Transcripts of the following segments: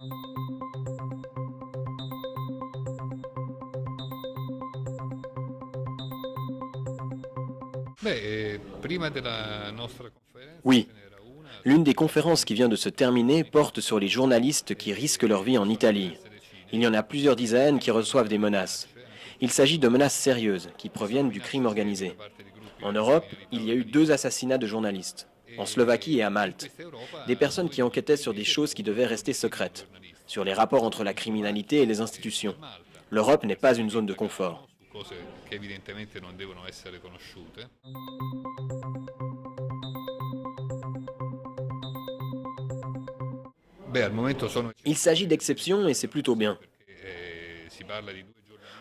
Oui, l'une des conférences qui vient de se terminer porte sur les journalistes qui risquent leur vie en Italie. Il y en a plusieurs dizaines qui reçoivent des menaces. Il s'agit de menaces sérieuses qui proviennent du crime organisé. En Europe, il y a eu 2 assassinats de journalistes, en Slovaquie et à Malte. Des personnes qui enquêtaient sur des choses qui devaient rester secrètes, sur les rapports entre la criminalité et les institutions. L'Europe n'est pas une zone de confort. Il s'agit d'exceptions et c'est plutôt bien.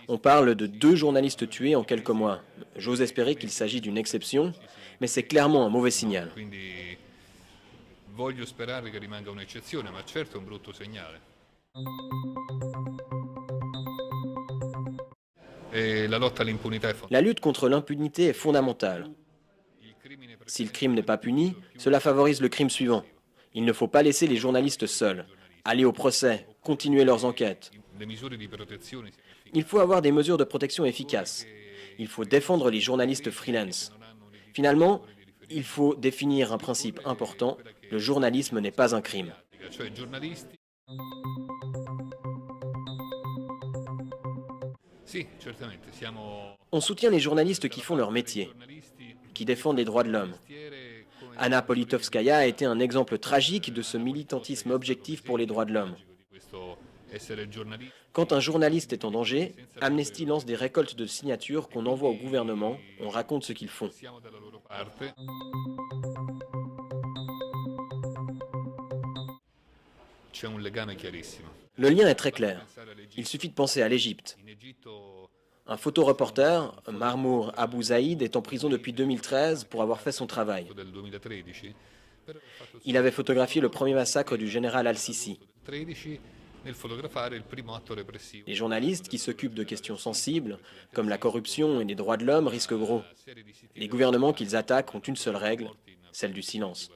On parle de 2 journalistes tués en quelques mois. J'ose espérer qu'il s'agit d'une exception, mais c'est clairement un mauvais signal. La lutte contre l'impunité est fondamentale. Si le crime n'est pas puni, cela favorise le crime suivant. Il ne faut pas laisser les journalistes seuls. Aller au procès, continuer leurs enquêtes. Il faut avoir des mesures de protection efficaces. Il faut défendre les journalistes freelance. Finalement, il faut définir un principe important. Le journalisme n'est pas un crime. On soutient les journalistes qui font leur métier, qui défendent les droits de l'homme. Anna Politkovskaya a été un exemple tragique de ce militantisme objectif pour les droits de l'homme. Quand un journaliste est en danger, Amnesty lance des récoltes de signatures qu'on envoie au gouvernement, on raconte ce qu'ils font. Le lien est très clair. Il suffit de penser à l'Égypte. Un photoreporter, Marmour Abou Zaïd, est en prison depuis 2013 pour avoir fait son travail. Il avait photographié le premier massacre du général Al-Sisi. Les journalistes qui s'occupent de questions sensibles, comme la corruption et les droits de l'homme, risquent gros. Les gouvernements qu'ils attaquent ont une seule règle, celle du silence.